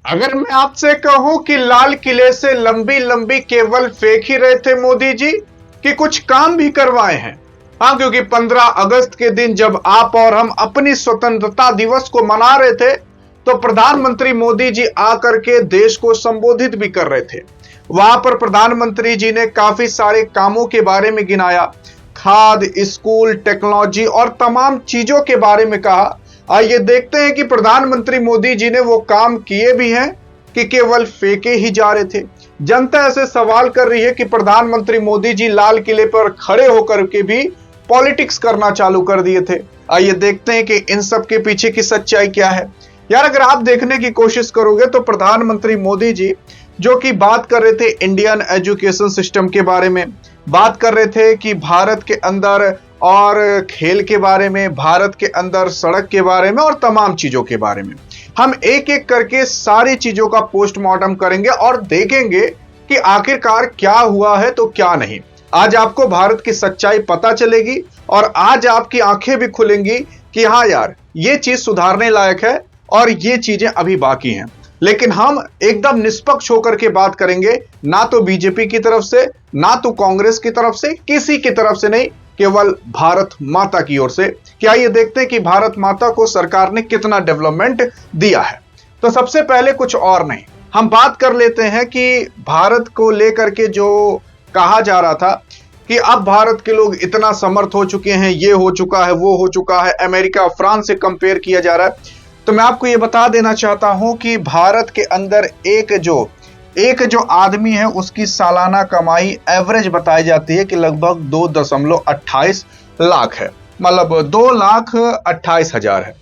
अगर मैं आपसे कहूं कि लाल किले से लंबी लंबी केवल फेंक ही रहे थे मोदी जी कि कुछ काम भी करवाए हैं। हाँ, क्योंकि 15 अगस्त के दिन जब आप और हम अपनी स्वतंत्रता दिवस को मना रहे थे तो प्रधानमंत्री मोदी जी आकर के देश को संबोधित भी कर रहे थे। वहां पर प्रधानमंत्री जी ने काफी सारे कामों के बारे में गिनाया, खाद, स्कूल, टेक्नोलॉजी और तमाम चीजों के बारे में कहा। आइए देखते हैं कि प्रधानमंत्री मोदी जी ने वो काम किए भी हैं कि केवल फेंके ही जा रहे थे। जनता ऐसे सवाल कर रही है कि प्रधानमंत्री मोदी जी लाल किले पर खड़े होकर के भी पॉलिटिक्स करना चालू कर दिए थे। आइए देखते हैं कि इन सब के पीछे की सच्चाई क्या है। यार, अगर आप देखने की कोशिश करोगे तो प्रधानमंत्री मोदी जी जो कि बात कर रहे थे इंडियन एजुकेशन सिस्टम के बारे में, बात कर रहे थे कि भारत के अंदर और खेल के बारे में, भारत के अंदर सड़क के बारे में और तमाम चीजों के बारे में। हम एक एक करके सारी चीजों का पोस्टमार्टम करेंगे और देखेंगे कि आखिरकार क्या हुआ है तो क्या नहीं। आज आपको भारत की सच्चाई पता चलेगी और आज आपकी आंखें भी खुलेंगी कि हाँ यार, ये चीज सुधारने लायक है और ये चीजें अभी बाकी हैं। लेकिन हम एकदम निष्पक्ष होकर के बात करेंगे, ना तो बीजेपी की तरफ से, ना तो कांग्रेस की तरफ से, किसी की तरफ से नहीं, केवल भारत माता की ओर से। क्या ये देखते हैं कि भारत माता को सरकार ने कितना डेवलपमेंट दिया है। तो सबसे पहले कुछ और नहीं, हम बात कर लेते हैं कि भारत को लेकर के जो कहा जा रहा था कि अब भारत के लोग इतना समर्थ हो चुके हैं, ये हो चुका है, वो हो चुका है, अमेरिका, फ्रांस से कंपेयर किया जा रहा है। तो मैं आपको ये बता देना चाहता हूं कि भारत के अंदर एक जो आदमी है उसकी सालाना कमाई एवरेज बताई जाती है कि लगभग 2.28 लाख है, मतलब 2,28,000 है।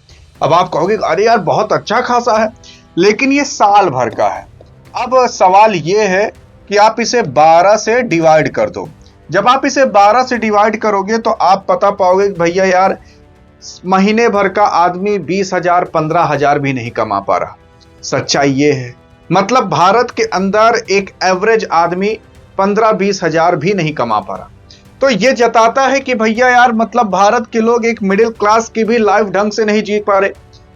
अब आप कहोगे अरे यार बहुत अच्छा खासा है, लेकिन ये साल भर का है। अब सवाल ये है कि आप इसे 12 से डिवाइड कर दो। जब आप इसे 12 से डिवाइड करोगे तो आप पता पाओगे कि भैया यार महीने भर का आदमी 20,000 15,000 भी नहीं कमा पा रहा। सच्चाई ये है, मतलब भारत के अंदर एक एवरेज आदमी 15-20 हजार भी नहीं कमा पा रहा। तो ये जताता है कि भैया यार मतलब भारत के लोग एक मिडिल क्लास की भी लाइफ ढंग से नहीं जी पा रहे।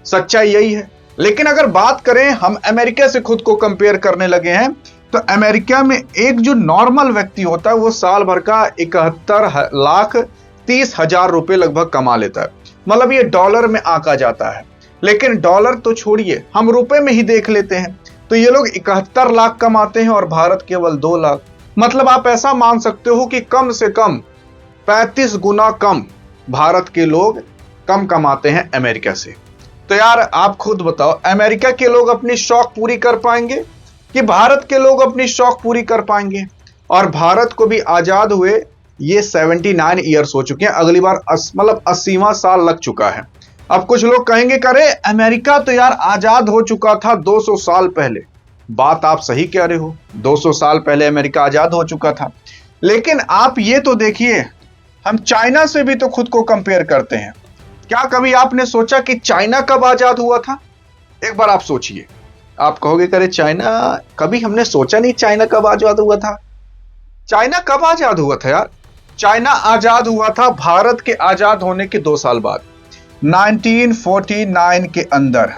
सच्चाई यही है। लेकिन अगर बात करें, हम अमेरिका से खुद को कंपेयर करने लगे हैं, तो अमेरिका में एक जो नॉर्मल व्यक्ति होता है वो साल भर का 71,30,000 रुपए लगभग कमा लेता है। मतलब ये डॉलर में आंका जाता है। लेकिन डॉलर तो छोड़िए, हम रुपए में ही देख लेते हैं तो ये लोग 71 लाख कमाते हैं और भारत केवल 2 लाख। मतलब आप ऐसा मान सकते हो कि कम से कम 35 गुना कम भारत के लोग कम कमाते हैं अमेरिका से। तो यार आप खुद बताओ, अमेरिका के लोग अपनी शौक पूरी कर पाएंगे कि भारत के लोग अपनी शौक पूरी कर पाएंगे? और भारत को भी आजाद हुए ये 79 ईयर्स हो चुके हैं। अगली बार मतलब 80वां साल लग चुका है। अब कुछ लोग कहेंगे करे अमेरिका तो यार आजाद हो चुका था 200 साल पहले। बात आप सही कह रहे हो, 200 साल पहले अमेरिका आजाद हो चुका था। लेकिन आप ये तो देखिए, हम चाइना से भी तो खुद को कंपेयर करते हैं। क्या कभी आपने सोचा कि चाइना कब आजाद हुआ था? एक बार आप सोचिए। आप कहोगे करे चाइना, कभी हमने सोचा नहीं चाइना कब आजाद हुआ था। चाइना कब आजाद हुआ था यार? चाइना आजाद हुआ था भारत के आजाद होने के 2 साल बाद, 1949 के अंदर।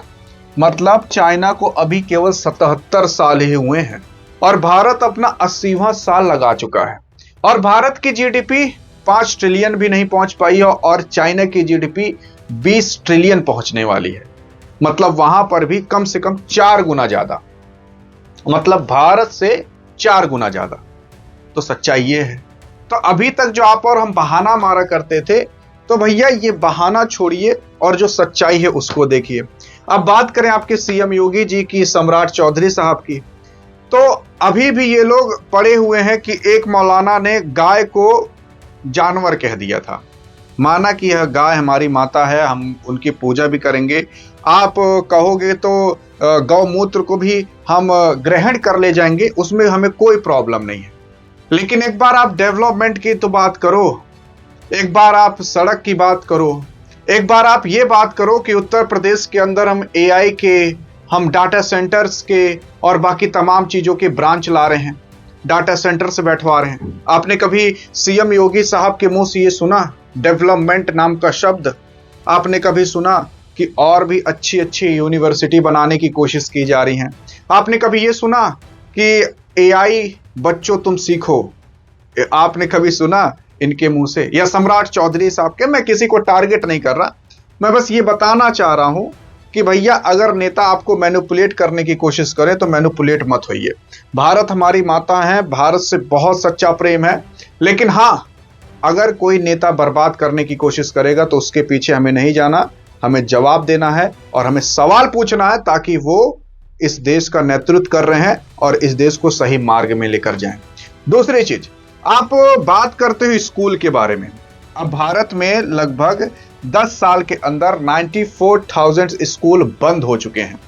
मतलब चाइना को अभी केवल 77 साल ही हुए हैं और भारत अपना 80वां साल लगा चुका है। और भारत की जीडीपी 5 ट्रिलियन भी नहीं पहुंच पाई है और चाइना की जीडीपी 20 ट्रिलियन पहुंचने वाली है। मतलब वहां पर भी कम से कम 4 गुना ज्यादा, मतलब भारत से 4 गुना ज्यादा। तो सच्चाई ये है। तो अभी तक जो आप और हम बहाना मारा करते थे, तो भैया ये बहाना छोड़िए और जो सच्चाई है उसको देखिए। अब बात करें आपके सीएम योगी जी की, सम्राट चौधरी साहब की, तो अभी भी ये लोग पड़े हुए हैं कि एक मौलाना ने गाय को जानवर कह दिया था। माना कि यह गाय हमारी माता है, हम उनकी पूजा भी करेंगे। आप कहोगे तो गौमूत्र को भी हम ग्रहण कर ले जाएंगे, उसमें हमें कोई प्रॉब्लम नहीं है। लेकिन एक बार आप डेवलपमेंट की तो बात करो, एक बार आप सड़क की बात करो, एक बार आप ये बात करो कि उत्तर प्रदेश के अंदर हम एआई के, हम डाटा सेंटर्स के और बाकी तमाम चीजों के ब्रांच ला रहे हैं, डाटा सेंटर से बैठवा रहे हैं। आपने कभी सीएम योगी साहब के मुंह से ये सुना डेवलपमेंट नाम का शब्द? आपने कभी सुना कि और भी अच्छी अच्छी यूनिवर्सिटी बनाने की कोशिश की जा रही है। आपने कभी ये सुना कि एआई बच्चों तुम सीखो? आपने कभी सुना इनके मुंह से? या सम्राट चौधरी साहब के? मैं किसी को टारगेट नहीं कर रहा, मैं बस ये बताना चाह रहा हूं कि भैया अगर नेता आपको मैनिपुलेट करने की कोशिश करे तो मैनिपुलेट मत होइए। भारत हमारी माता है, भारत से बहुत सच्चा प्रेम है, लेकिन हां, अगर कोई नेता बर्बाद करने की कोशिश करेगा तो उसके पीछे हमें नहीं जाना, हमें जवाब देना है और हमें सवाल पूछना है ताकि वो इस देश का नेतृत्व कर रहे हैं और इस देश को सही मार्ग में लेकर जाएं। दूसरी चीज, आप बात करते हो स्कूल के बारे में। अब भारत में लगभग 10 साल के अंदर 94,000 स्कूल बंद हो चुके हैं।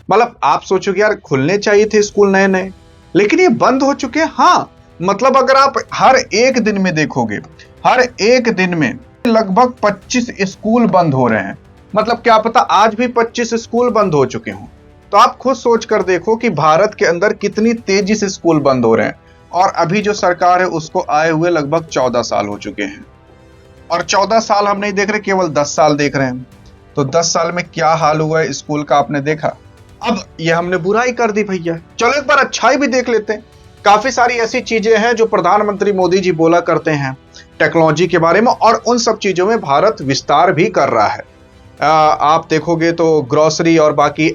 मतलब आप सोचोगे यार खुलने चाहिए थे स्कूल नए नए, लेकिन ये बंद हो चुके हैं। हाँ, मतलब अगर आप हर एक दिन में देखोगे, हर एक दिन में लगभग 25 स्कूल बंद हो रहे हैं। मतलब क्या पता आज भी 25 स्कूल बंद हो चुके हों। तो आप खुद सोच कर देखो कि भारत के अंदर कितनी तेजी से स्कूल बंद हो रहे हैं। और अभी जो सरकार है उसको आए हुए लगभग 14 साल हो चुके हैं, और 14 साल हम नहीं देख रहे, केवल 10 साल देख रहे हैं। तो 10 साल में क्या हाल हुआ है स्कूल का आपने देखा? अब ये हमने बुराई कर दी भैया, चलो एक बार अच्छाई भी देख लेते हैं। काफी सारी ऐसी चीजें हैं जो प्रधानमंत्री मोदी जी बोला करते हैं टेक्नोलॉजी के बारे में, और उन सब चीजों में भारत विस्तार भी कर रहा है। आप देखोगे तो ग्रोसरी और बाकी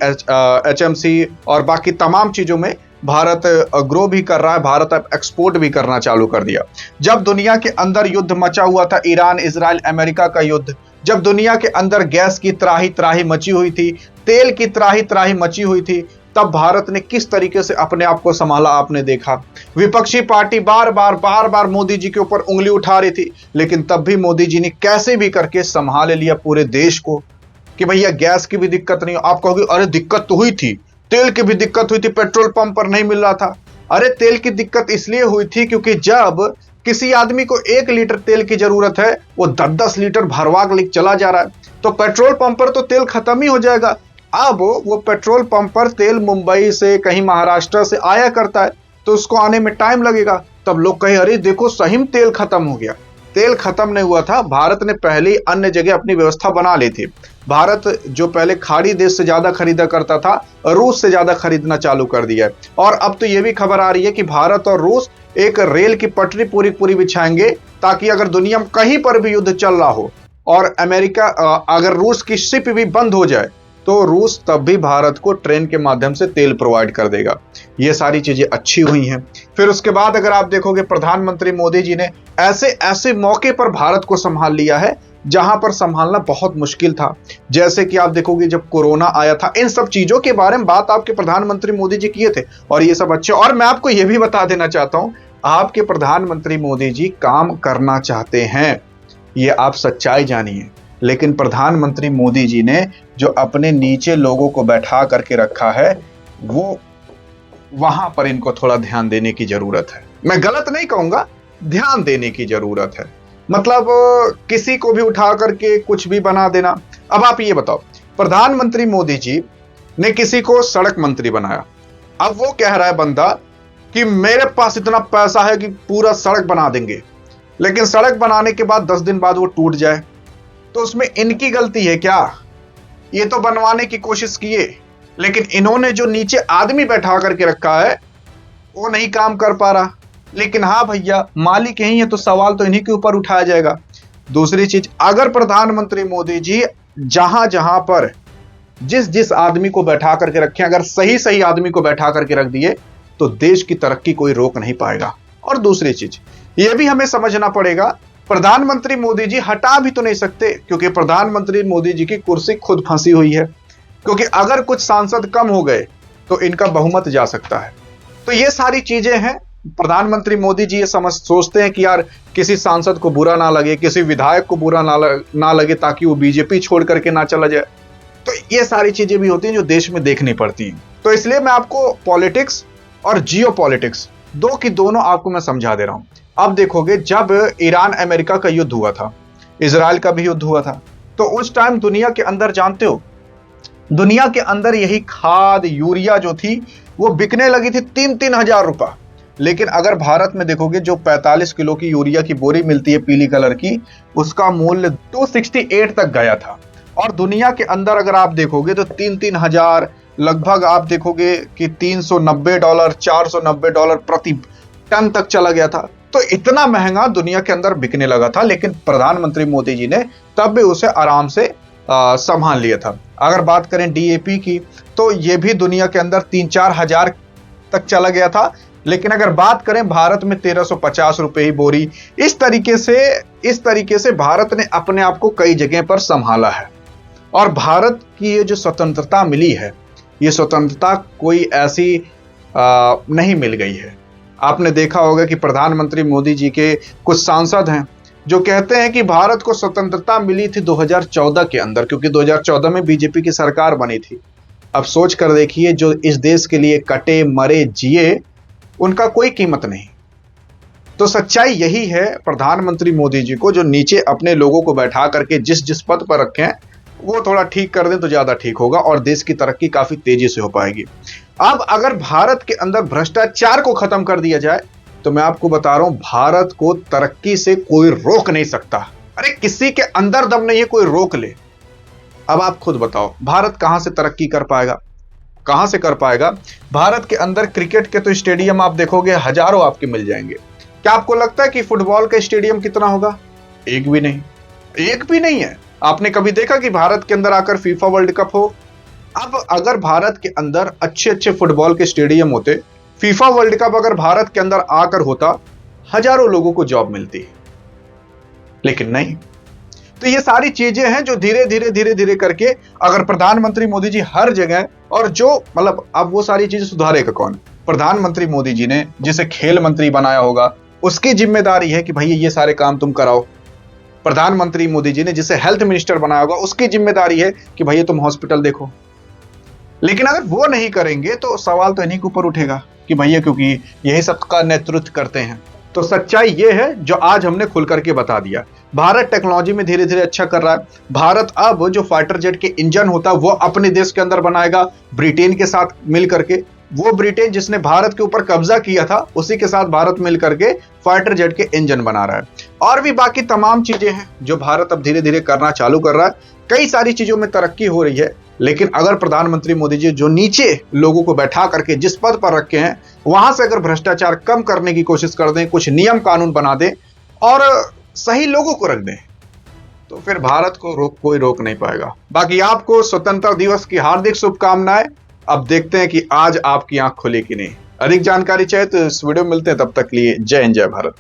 HMC और बाकी तमाम चीजों में भारत ग्रो भी कर रहा है। भारत अब एक्सपोर्ट भी करना चालू कर दिया। जब दुनिया के अंदर युद्ध मचा हुआ था, ईरान इजराइल अमेरिका का युद्ध, जब दुनिया के अंदर गैस की त्राही त्राही मची हुई थी, तेल की त्राही त्राही मची हुई थी, तब भारत ने किस तरीके से अपने आप को संभाला आपने देखा। विपक्षी पार्टी बार बार मोदी जी के ऊपर उंगली उठा रही थी, लेकिन तब भी मोदी जी ने कैसे भी करके संभाल लिया पूरे देश को कि भैया गैस की भी दिक्कत नहीं हो। आप कहोगे अरे दिक्कत तो हुई थी, तेल की भी दिक्कत हुई थी, पेट्रोल पंप पर नहीं मिल रहा था। अरे तेल की दिक्कत इसलिए हुई थी क्योंकि जब किसी आदमी को 1 लीटर तेल की जरूरत है, वो 10-10 लीटर भरवा के चला जा रहा है, तो पेट्रोल पंप पर तो तेल खत्म ही हो जाएगा। अब वो पेट्रोल पंप पर तेल मुंबई से, कहीं महाराष्ट्र से आया करता है, तो उसको आने में टाइम लगेगा। तब लोग कहे अरे देखो सही में तेल खत्म हो गया। तेल खत्म नहीं हुआ था, भारत ने पहले अन्य जगह अपनी व्यवस्था बना ली थी। भारत जो पहले खाड़ी देश से ज्यादा खरीदा करता था, रूस से ज्यादा खरीदना चालू कर दिया है। और अब तो यह भी खबर आ रही है कि भारत और रूस एक रेल की पटरी पूरी पूरी बिछाएंगे, ताकि अगर दुनिया में कहीं पर भी युद्ध चल रहा हो और अमेरिका अगर रूस की शिप भी बंद हो जाए, तो रूस तब भी भारत को ट्रेन के माध्यम से तेल प्रोवाइड कर देगा। ये सारी चीजें अच्छी हुई हैं। फिर उसके बाद अगर आप देखोगे, प्रधानमंत्री मोदी जी ने ऐसे ऐसे मौके पर भारत को संभाल लिया है जहां पर संभालना बहुत मुश्किल था। जैसे कि आप देखोगे जब कोरोना आया था, इन सब चीजों के बारे में बात आपके प्रधानमंत्री मोदी जी किए थे, और ये सब अच्छे। और मैं आपको यह भी बता देना चाहता हूं, आपके प्रधानमंत्री मोदी जी काम करना चाहते हैं, ये आप सच्चाई जानिए। लेकिन प्रधानमंत्री मोदी जी ने जो अपने नीचे लोगों को बैठा करके रखा है, वो वहां पर इनको थोड़ा ध्यान देने की जरूरत है। मैं गलत नहीं कहूंगा, ध्यान देने की जरूरत है। मतलब किसी को भी उठा करके कुछ भी बना देना। अब आप ये बताओ, प्रधानमंत्री मोदी जी ने किसी को सड़क मंत्री बनाया। अब वो कह रहा है बंदा कि मेरे पास इतना पैसा है कि पूरा सड़क बना देंगे, लेकिन सड़क बनाने के बाद 10 दिन बाद वो टूट जाए, तो उसमें इनकी गलती है क्या? ये तो बनवाने की कोशिश किए, लेकिन इन्होंने जो नीचे आदमी बैठा करके रखा है वो नहीं काम कर पा रहा। लेकिन हाँ भैया, मालिक यही है तो सवाल तो इन्हीं के ऊपर उठाया जाएगा। दूसरी चीज, अगर प्रधानमंत्री मोदी जी जहां जहां पर जिस जिस आदमी को बैठा करके रखे, अगर सही सही आदमी को बैठा करके रख दिए, तो देश की तरक्की कोई रोक नहीं पाएगा। और दूसरी चीज यह भी हमें समझना पड़ेगा, प्रधानमंत्री मोदी जी हटा भी तो नहीं सकते, क्योंकि प्रधानमंत्री मोदी जी की कुर्सी खुद फंसी हुई है। क्योंकि अगर कुछ सांसद कम हो गए तो इनका बहुमत जा सकता है। तो ये सारी चीजें हैं। प्रधानमंत्री मोदी जी ये सोचते हैं कि यार किसी सांसद को बुरा ना लगे, किसी विधायक को बुरा ना लगे, ताकि वो बीजेपी छोड़ करके ना चला जाए। तो ये सारी चीजें भी होती हैं जो देश में देखनी पड़ती हैं। तो इसलिए मैं आपको पॉलिटिक्स और जियो पॉलिटिक्स दो की दोनों आपको मैं समझा दे रहा हूं। अब देखोगे, जब ईरान अमेरिका का युद्ध हुआ था, इजराइल का भी युद्ध हुआ था, तो उस टाइम दुनिया के अंदर जानते हो, दुनिया के अंदर यही खाद यूरिया जो थी वो बिकने लगी थी 3-3 हजार रुपया। लेकिन अगर भारत में देखोगे, जो 45 किलो की यूरिया की बोरी मिलती है पीली कलर की, उसका मूल्य 268 तक गया था। और दुनिया के अंदर अगर आप देखोगे तो 3-3 हजार, लगभग आप देखोगे कि $390 $490 प्रति टन तक चला गया था। तो इतना महंगा दुनिया के अंदर बिकने लगा था, लेकिन प्रधानमंत्री मोदी जी ने तब भी उसे आराम से संभाल लिया था। अगर बात करें डीएपी की, तो यह भी दुनिया के अंदर 3-4 हजार तक चला गया था, लेकिन अगर बात करें भारत में 1350 रुपए ही बोरी। इस तरीके से भारत ने अपने आप को कई जगह पर संभाला है। और भारत की ये जो स्वतंत्रता मिली है, ये स्वतंत्रता कोई ऐसी नहीं मिल गई है। आपने देखा होगा कि प्रधानमंत्री मोदी जी के कुछ सांसद हैं जो कहते हैं कि भारत को स्वतंत्रता मिली थी 2014 के अंदर, क्योंकि 2014 में बीजेपी की सरकार बनी थी। अब सोच कर देखिए, जो इस देश के लिए कटे मरे जिए, उनका कोई कीमत नहीं। तो सच्चाई यही है प्रधानमंत्री मोदी जी को, जो नीचे अपने लोगों को बैठा करके जिस पद पर रखे हैं वो थोड़ा ठीक कर दें तो ज्यादा ठीक होगा और देश की तरक्की काफी तेजी से हो पाएगी। अब अगर भारत के अंदर भ्रष्टाचार को खत्म कर दिया जाए तो मैं आपको बता रहा हूं, भारत को तरक्की से कोई रोक नहीं सकता। अरे किसी के अंदर दम नहीं है कोई रोक ले। अब आप खुद बताओ, भारत कहां से तरक्की कर पाएगा? कहां से कर पाएगा? भारत के अंदर क्रिकेट के तो स्टेडियम आप देखोगे हजारों आपके मिल जाएंगे। क्या आपको लगता है कि फुटबॉल का स्टेडियम कितना होगा? एक भी नहीं, एक भी नहीं है। आपने कभी देखा कि भारत के अंदर आकर फीफा वर्ल्ड कप हो? अब अगर भारत के अंदर अच्छे अच्छे फुटबॉल के स्टेडियम होते, फीफा वर्ल्ड कप अगर भारत के अंदर आकर होता, हजारों लोगों को जॉब मिलती, लेकिन नहीं। तो ये सारी चीजें हैं जो धीरे धीरे करके अगर प्रधानमंत्री मोदी जी हर जगह, और जो मतलब अब वो सारी चीजें सुधारेगा कौन? प्रधानमंत्री मोदी जी ने जिसे खेल मंत्री बनाया होगा उसकी जिम्मेदारी है कि भाई ये सारे काम तुम कराओ। प्रधानमंत्री मोदी जी ने जिसे हेल्थ मिनिस्टर बनाया होगा उसकी जिम्मेदारी है कि भैया तुम हॉस्पिटल देखो। लेकिन अगर वो नहीं करेंगे तो सवाल तो इन्हीं के ऊपर उठेगा कि भैया क्योंकि यही सब का नेतृत्व करते हैं। तो सच्चाई ये है जो आज हमने खुल करके बता दिया। भारत टेक्नोलॉजी में धीरे धीरे अच्छा कर रहा है। भारत अब जो फाइटर जेट के इंजन होता है वो अपने देश के अंदर बनाएगा ब्रिटेन के साथ मिल करके। वो ब्रिटेन जिसने भारत के ऊपर कब्जा किया था उसी के साथ भारत मिल करके फाइटर जेट के इंजन बना रहा है। और भी बाकी तमाम चीजें हैं जो भारत अब धीरे धीरे करना चालू कर रहा है। कई सारी चीजों में तरक्की हो रही है, लेकिन अगर प्रधानमंत्री मोदी जी जो नीचे लोगों को बैठा करके जिस पद पर रखे हैं वहां से अगर भ्रष्टाचार कम करने की कोशिश कर दें, कुछ नियम कानून बना दें और सही लोगों को रख दें, तो फिर भारत को कोई रोक नहीं पाएगा। बाकी आपको स्वतंत्रता दिवस की हार्दिक शुभकामनाएं। अब देखते हैं कि आज आपकी आंख खुली कि नहीं। अधिक जानकारी चाहे तो इस वीडियो में मिलते हैं, तब तक लिए जय हिंद जय भारत।